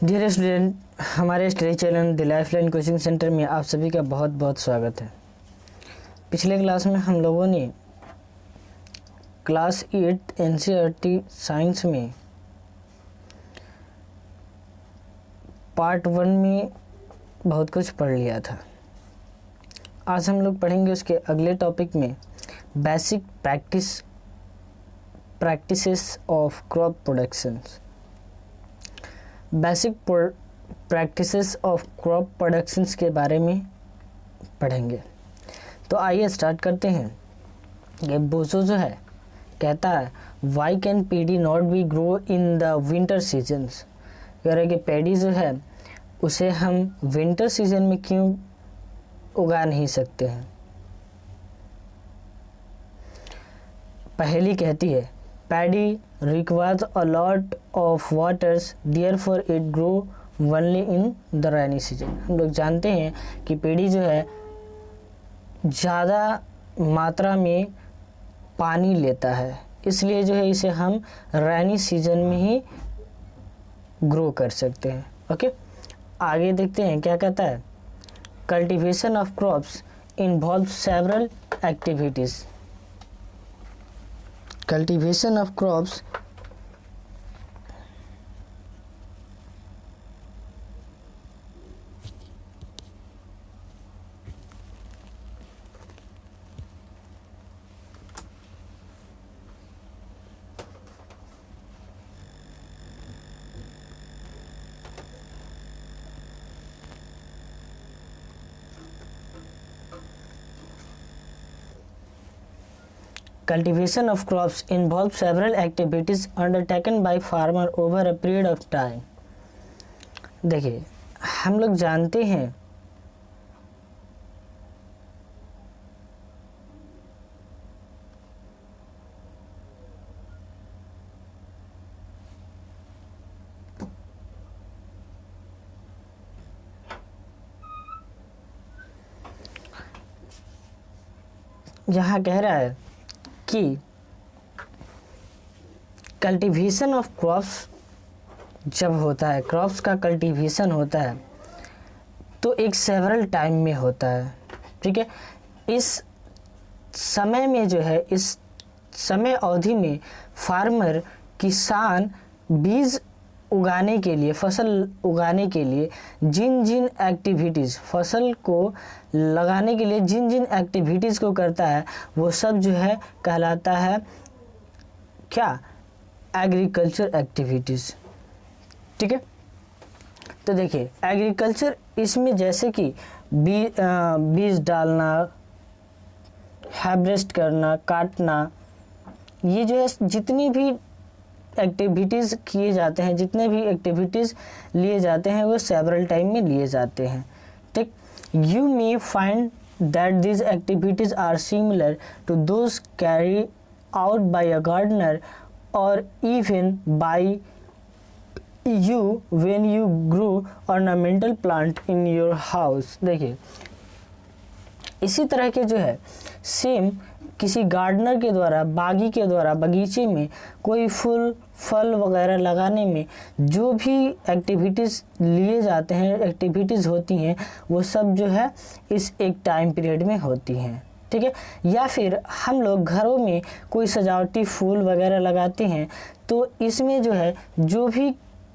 Dear student, हमारे study channel the lifeline coaching centre में आप सभी का बहुत बहुत स्वागत है। पिछले क्लास में हम लोगों ने क्लास 8 एनसीईआरटी साइंस में पार्ट 1 में बहुत कुछ पढ़ लिया था। आज हम लोग पढ़ेंगे उसके अगले टॉपिक में basic practices of crop productions. Basic practices of crop productions के बारे में पढ़ेंगे। तो आइए स्टार्ट करते हैं। ये बोसो जो है कहता है why can paddy not be grow in the winter seasons. कह रहे कि पेडी जो है उसे हम विंटर सीजन में क्यों उगा नहीं सकते हैं। पहली कहती है paddy requires a lot of waters, therefore it grow only in the rainy season। हम लोग जानते हैं कि पेड़ी जो है ज़्यादा मात्रा में पानी लेता है, इसलिए जो है इसे हम रैनी सीजन में ही ग्रो कर सकते हैं। ओके, आगे देखते हैं क्या कहता है। Cultivation of crops involve several activities. Cultivation of crops Cultivation of crops involves several activities undertaken by farmer over a period of time। देखिए, हम लोग जानते हैं यहाँ कह रहा है कि कल्टीवेशन ऑफ क्रॉप्स जब होता है, क्रॉप्स का कल्टीवेशन होता है तो एक सेवरल टाइम में होता है। ठीक है, इस समय में जो है, इस समय अवधि में फार्मर किसान बीज उगाने के लिए, फसल उगाने के लिए जिन जिन एक्टिविटीज़, फसल को लगाने के लिए जिन जिन एक्टिविटीज़ को करता है वो सब जो है कहलाता है क्या, एग्रीकल्चर एक्टिविटीज़। ठीक है, तो देखिए एग्रीकल्चर इसमें जैसे कि बीज डालना, हार्वेस्ट करना, काटना, ये जो है जितनी भी एक्टिविटीज़ किए जाते हैं, जितने भी एक्टिविटीज़ लिए जाते हैं वो सेवरल टाइम में लिए जाते हैं। ठीक, you may find that these activities are similar to those carry out by a gardener और even by you when you grow ornamental plant in your house. देखिए इसी तरह के जो है सेम किसी गार्डनर के द्वारा, बागी के द्वारा बगीचे में कोई फूल फल वगैरह लगाने में जो भी एक्टिविटीज़ लिए जाते हैं, एक्टिविटीज़ होती हैं, वो सब जो है इस एक टाइम पीरियड में होती हैं। ठीक है, या फिर हम लोग घरों में कोई सजावटी फूल वगैरह लगाते हैं तो इसमें जो है जो भी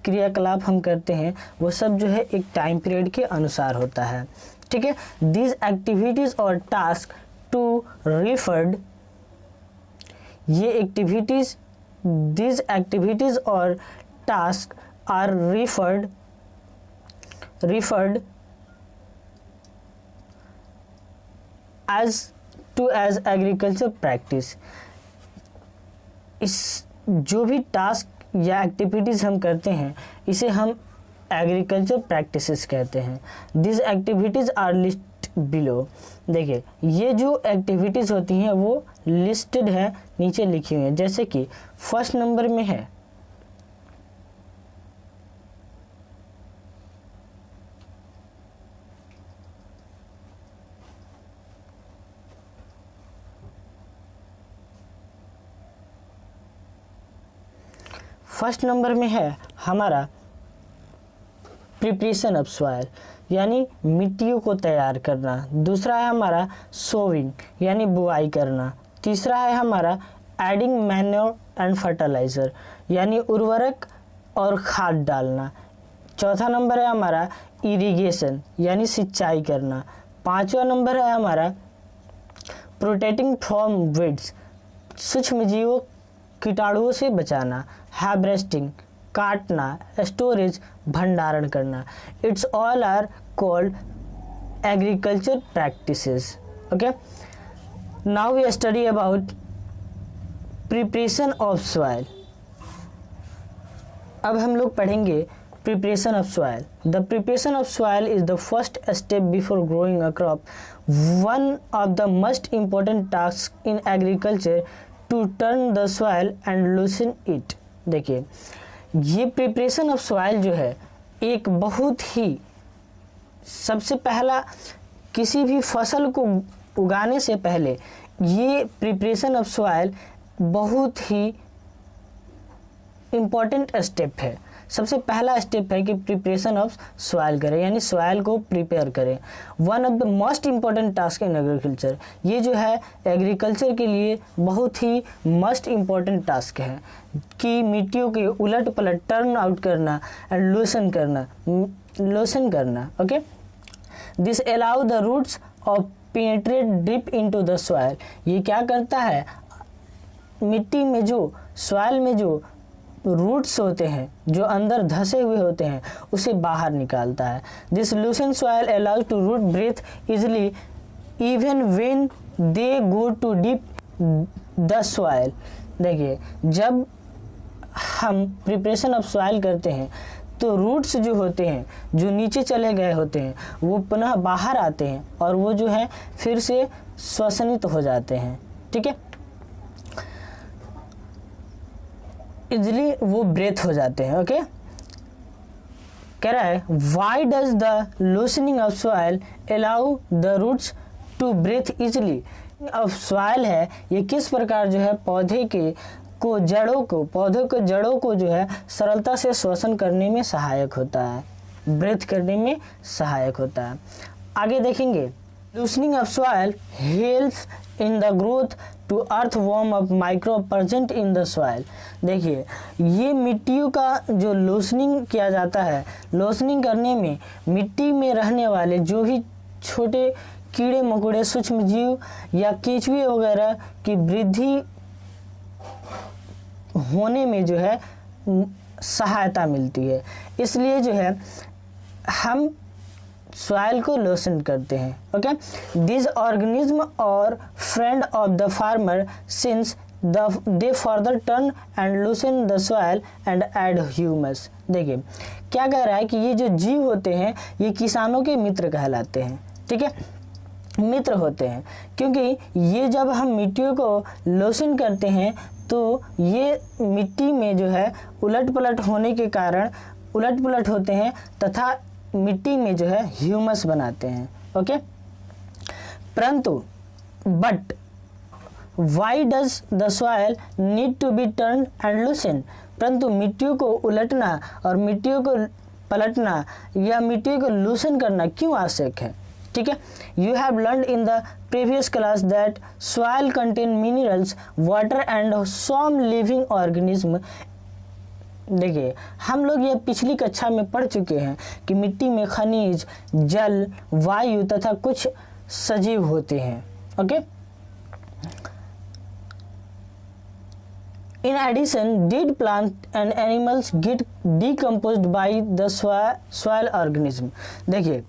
क्रियाकलाप हम करते हैं वो सब जो है एक टाइम पीरियड के अनुसार होता है। ठीक है, दीज एक्टिविटीज़ और टास्क टू referred, ये एक्टिविटीज़, these activities और task are referred as agriculture practice. इस जो भी टास्क या एक्टिविटीज़ हम करते हैं इसे हम एग्रीकल्चर प्रैक्टिसेस कहते हैं। This activities are list below. देखिए ये जो एक्टिविटीज़ होती हैं वो लिस्टेड है, नीचे लिखी हुई है। जैसे कि फर्स्ट नंबर में है फर्स्ट नंबर में है हमारा प्रिपरेशन ऑफ सॉइल यानी मिट्टियों को तैयार करना। दूसरा है हमारा सोविंग यानी बुआई करना। तीसरा है हमारा एडिंग मैन्योर एंड फर्टिलाइज़र यानी उर्वरक और खाद डालना। चौथा नंबर है हमारा इरिगेशन यानी सिंचाई करना। पांचवा नंबर है हमारा प्रोटेक्टिंग फ्रॉम वीड्स सूक्ष्म जीवों कीटाणुओं से बचाना। हार्वेस्टिंग काटना, स्टोरेज भंडारण करना। It's all are called agriculture practices. Okay, now we study about preparation of soil. अब हम लोग पढ़ेंगे preparation of soil. The preparation of soil is the first step before growing a crop, one of the most important task in agriculture to turn the soil and loosen it. देखिए, ये preparation of soil जो है एक बहुत ही सबसे पहला किसी भी फसल को उगाने से पहले ये प्रिपरेशन ऑफ सॉइल बहुत ही इम्पॉर्टेंट स्टेप है। सबसे पहला स्टेप है कि प्रिपरेशन ऑफ सॉइल करें यानी सॉइल को प्रिपेयर करें। One of the most important task in agriculture, ये जो है एग्रीकल्चर के लिए बहुत ही मोस्ट इम्पॉर्टेंट टास्क है कि मिट्टियों के उलट पलट टर्न आउट करना एंड लूसन करना। Okay, this allow the roots of penetrate deep into the soil. ये क्या करता है, मिट्टी में जो सॉइल में जो रूट्स होते हैं जो अंदर धसे हुए होते हैं उसे बाहर निकालता है। This loosen soil allows to root breathe easily even when they go to deep the soil. देखिए, जब हम प्रिपरेशन ऑफ सॉइल करते हैं तो रूट्स जो होते हैं जो नीचे चले गए होते हैं वो पुनः बाहर आते हैं और वो जो है फिर से श्वसनित हो जाते हैं। ठीक है, इजिली वो ब्रेथ हो जाते हैं। ओके, कह रहा है why does the loosening of soil allow the roots to breathe easily. Of soil है ये किस प्रकार जो है पौधों के जड़ों को जो है सरलता से श्वसन करने में सहायक होता है, ब्रेथ करने में सहायक होता है। आगे देखेंगे, loosening of soil helps in the growth to earthworm of microbe present in the soil. देखिए, ये मिट्टियों का जो लूसनिंग किया जाता है, लूसनिंग करने में मिट्टी में रहने वाले जो भी छोटे कीड़े मकोड़े सूक्ष्म जीव या केंचुए वगैरह की वृद्धि होने में जो है सहायता मिलती है। इसलिए जो है हम सॉइल को लूसन करते हैं। Okay, this organism are friend of the farmer since they further turn and loosen the soil and add humus. देखिए, क्या कह रहा है कि ये जो जीव होते हैं ये किसानों के मित्र कहलाते हैं। ठीक है, मित्र होते हैं क्योंकि ये जब हम मिट्टियों को लूसन करते हैं तो ये मिट्टी में जो है उलट पलट होने के कारण उलट पलट होते हैं तथा मिट्टी में जो है ह्यूमस बनाते हैं। ओके, परंतु but why does the soil need to be turn and loosen. परंतु मिट्टियों को उलटना और मिट्टियों को पलटना या मिट्टियों को लूसन करना क्यों आवश्यक है। ठीक है, you have learn in the previous class that soil contain minerals water and some living organism. देखिए, हम लोग ये पिछली कक्षा में पढ़ चुके हैं कि मिट्टी में खनिज, जल, वायु तथा कुछ सजीव होते हैं। Okay, in addition dead plant and animals get decomposed by the soil organism. देखिए,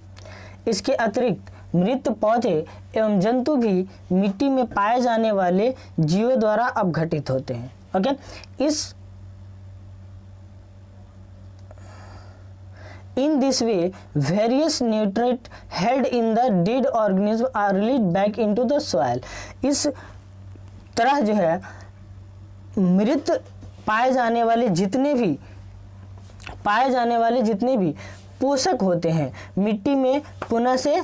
इसके अतिरिक्त मृत पौधे एवं जंतु भी मिट्टी में पाए जाने वाले जीवों द्वारा अपघटित होते हैं। Okay, In this way, various nutrients held in the dead organism are released back into the soil. इस तरह जो है मृत पाए जाने वाले जितने भी पोषक होते हैं मिट्टी में पुनः से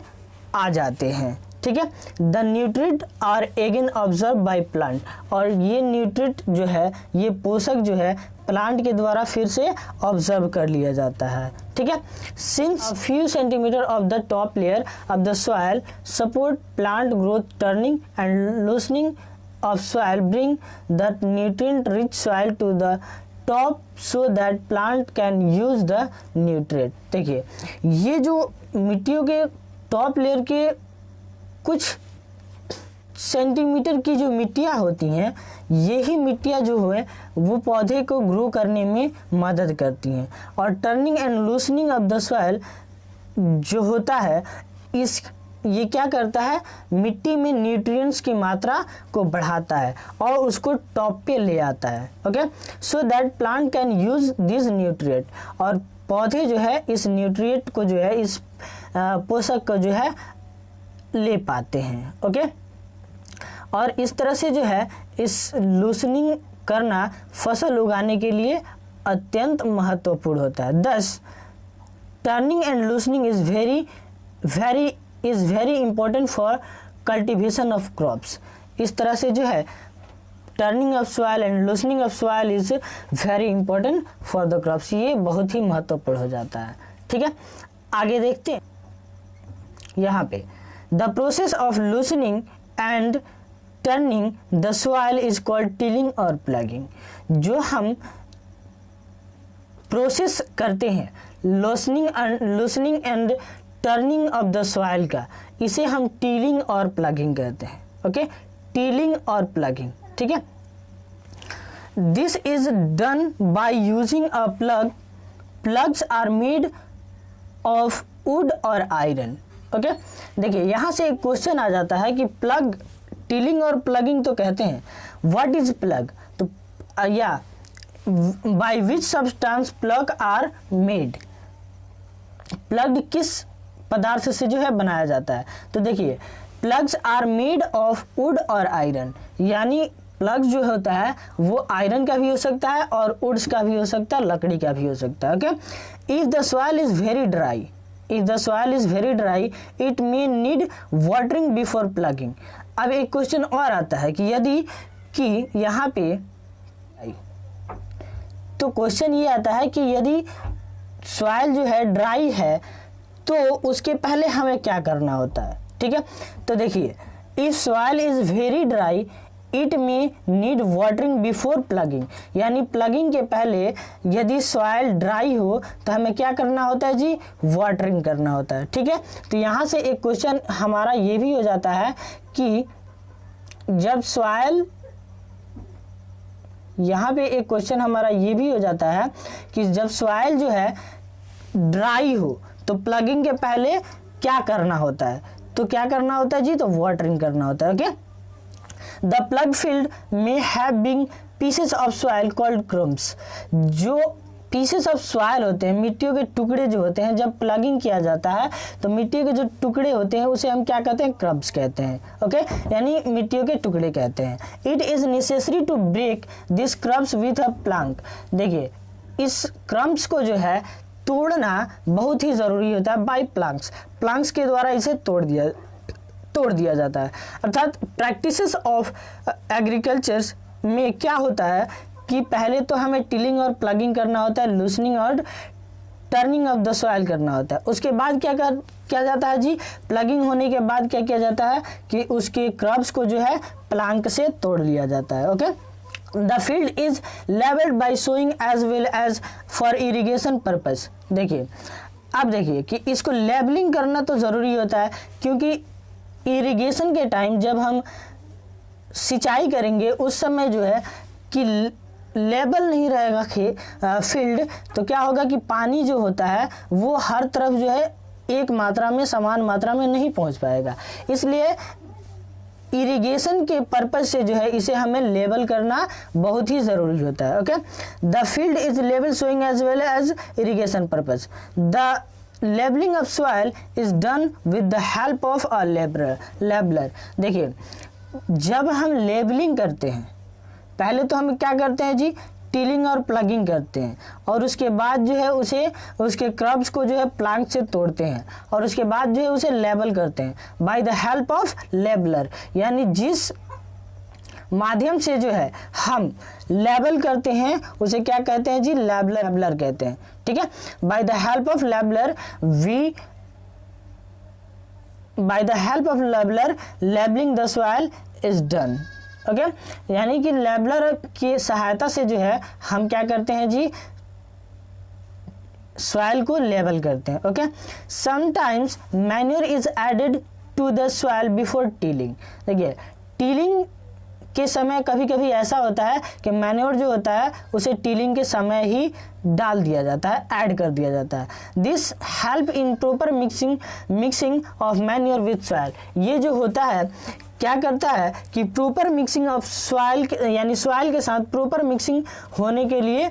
आ जाते हैं। ठीक है। The nutrient are again observe by plant, और ये न्यूट्रिएंट जो है, ये पोषक जो है प्लांट के द्वारा फिर से ऑब्जर्व कर लिया जाता है, ठीक है। Since few centimetre of the top layer of the soil support plant growth, turning and loosening of soil bring the nutrient rich soil to the top so that plant can use the nutrient. देखिए, ये जो मिट्टियों के top layer के कुछ centimetre की जो मिट्टियाँ होती हैं, यही मिट्टियाँ जो है वो पौधे को ग्रो करने में मदद करती हैं। और turning and loosening of the soil जो होता है, ये क्या करता है, मिट्टी में न्यूट्रिएंट्स की मात्रा को बढ़ाता है और उसको टॉप पे ले आता है, okay, so that plant can use this nutrient, और पौधे जो है इस न्यूट्रिएंट को जो है, इस पोषक को जो है ले पाते हैं, ओके। और इस तरह से जो है इस लूसनिंग करना फसल उगाने के लिए अत्यंत महत्वपूर्ण होता है। Thus turning and loosening is very important for cultivation of crops. इस तरह से जो है turning of soil and loosening of soil is very important for the crops, ये बहुत ही महत्वपूर्ण हो जाता है, ठीक है। आगे देखते हैं यहाँ पे, the process of loosening and turning the soil is called tilling or ploughing. जो हम प्रोसेस करते हैं loosening and turning of the soil का, इसे हम टिलिंग और प्लगिंग कहते हैं, ओके, टिलिंग और प्लगिंग, ठीक है। This is done by using a plough. Ploughs are made of wood और आयरन, ओके। देखिए, यहाँ से एक क्वेश्चन आ जाता है कि प्लग, टिलिंग और प्लगिंग तो कहते हैं, व्हाट इज प्लग, तो या by which substance plough are made, plough किस पदार्थ से जो है बनाया जाता है। तो देखिए, ploughs are made of wood और आयरन, यानी प्लग जो होता है वो आयरन का भी हो सकता है और वुड्स का भी हो सकता है, लकड़ी का भी हो सकता है, okay. If the soil is very dry, if the soil is very dry it may need watering before plugging। अब एक क्वेश्चन और आता है कि यदि कि यहाँ पे, तो क्वेश्चन ये आता है कि यदि सॉइल जो है ड्राई है तो उसके पहले हमें क्या करना होता है, ठीक है। तो देखिए, if soil is very dry it में नीड वाटरिंग बिफोर प्लगिंग, यानी प्लगिंग के पहले यदि सॉइल ड्राई हो तो हमें क्या करना होता है जी, वाटरिंग करना होता है, ठीक है। तो यहाँ से एक क्वेश्चन हमारा ये भी हो जाता है कि जब सॉइल, यहाँ पे एक क्वेश्चन हमारा ये भी हो जाता है कि जब सॉइल जो है ड्राई हो तो प्लगिंग के पहले क्या करना होता है, तो क्या करना होता है जी, तो वाटरिंग करना होता है, okay. The plug field may have been pieces of soil called crumbs। जो pieces of soil होते हैं, मिट्टियों के टुकड़े जो होते हैं, जब प्लगिंग किया जाता है तो मिट्टी के जो टुकड़े होते हैं उसे हम क्या कहते हैं, क्रम्स कहते हैं, ओके, यानी मिट्टियों के टुकड़े कहते हैं। It is necessary to break these crumbs with a plank। देखिए, इस क्रम्स को जो है तोड़ना बहुत ही ज़रूरी होता है बाय प्लांक्स के द्वारा इसे तोड़ दिया जाता है। अर्थात प्रैक्टिसेस ऑफ एग्रीकल्चर में क्या होता है कि पहले तो हमें टिलिंग और प्लगिंग करना होता है, लूसनिंग और टर्निंग ऑफ द सॉइल करना होता है। उसके बाद क्या जाता है जी, प्लगिंग होने के बाद क्या किया जाता है कि उसके क्रब्स को जो है प्लांक से तोड़ लिया जाता है, okay. The field is levelled by sowing as well as for irrigation purpose. देखिए, अब देखिए कि इसको लेबलिंग करना तो ज़रूरी होता है, क्योंकि इरिगेशन के टाइम जब हम सिंचाई करेंगे उस समय जो है कि लेवल नहीं रहेगा फील्ड, तो क्या होगा कि पानी जो होता है वो हर तरफ जो है एक मात्रा में, समान मात्रा में नहीं पहुंच पाएगा। इसलिए इरिगेशन के पर्पज से जो है इसे हमें लेवल करना बहुत ही ज़रूरी होता है, okay. The field is level sowing as well as irrigation purpose. The levelling of soil is done with the help of a लेबलर। देखिए, जब हम लेबलिंग करते हैं पहले तो हम क्या करते हैं जी, टिलिंग और प्लगिंग करते हैं और उसके बाद जो है उसे उसके क्रब्स को जो है प्लांट से तोड़ते हैं और उसके बाद जो है उसे लेबल करते हैं by the help of labeller, यानी जिस माध्यम से जो है हम लेबल करते हैं उसे क्या कहते हैं जी, लेबलर कहते हैं। ठीक है, by the help of labeller labelling the soil is done. Okay, यानी कि लेबलर की सहायता से जो है हम क्या करते हैं जी, सॉइल को लेबल करते हैं। Okay, sometimes manure is added to the soil before tilling. देखिए, टीलिंग के समय कभी कभी ऐसा होता है कि मैन्योर जो होता है उसे टीलिंग के समय ही डाल दिया जाता है, ऐड कर दिया जाता है। This help in proper mixing of manure with soil. ये जो होता है क्या करता है कि प्रॉपर मिक्सिंग ऑफ सॉइल, यानी सॉइल के साथ प्रॉपर मिक्सिंग होने के लिए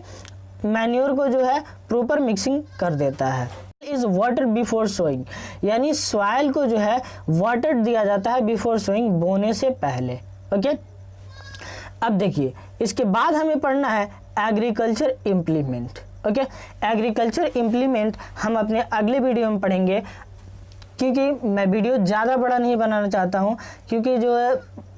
मैन्योर को जो है प्रॉपर मिक्सिंग कर देता है। इज वाटर बिफोर सोइंग, यानी सॉइल को जो है वाटर दिया जाता है बिफोर सोइंग, बोने से पहले। ओके, अब देखिए इसके बाद हमें पढ़ना है agriculture implement. Okay, agriculture implement हम अपने अगले वीडियो में पढ़ेंगे, क्योंकि मैं वीडियो ज़्यादा बड़ा नहीं बनाना चाहता हूँ, क्योंकि जो है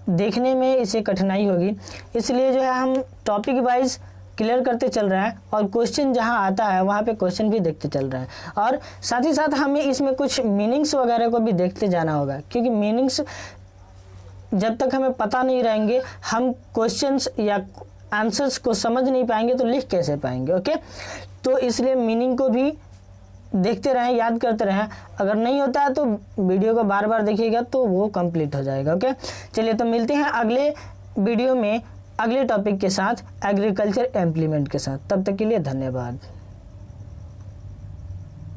देखने में इसे कठिनाई होगी, इसलिए जो है हम टॉपिक वाइज क्लियर करते चल रहे हैं और क्वेश्चन जहाँ आता है वहाँ पे क्वेश्चन भी देखते चल रहे हैं, और साथ ही साथ हमें इसमें कुछ मीनिंग्स वगैरह को भी देखते जाना होगा, क्योंकि मीनिंग्स जब तक हमें पता नहीं रहेंगे हम क्वेश्चंस या आंसर्स को समझ नहीं पाएंगे तो लिख कैसे पाएंगे। ओके, तो इसलिए मीनिंग को भी देखते रहें, याद करते रहें। अगर नहीं होता है तो वीडियो को बार बार देखिएगा तो वो कंप्लीट हो जाएगा। ओके, चलिए तो मिलते हैं अगले वीडियो में अगले टॉपिक के साथ, एग्रीकल्चर इम्प्लीमेंट के साथ। तब तक के लिए धन्यवाद।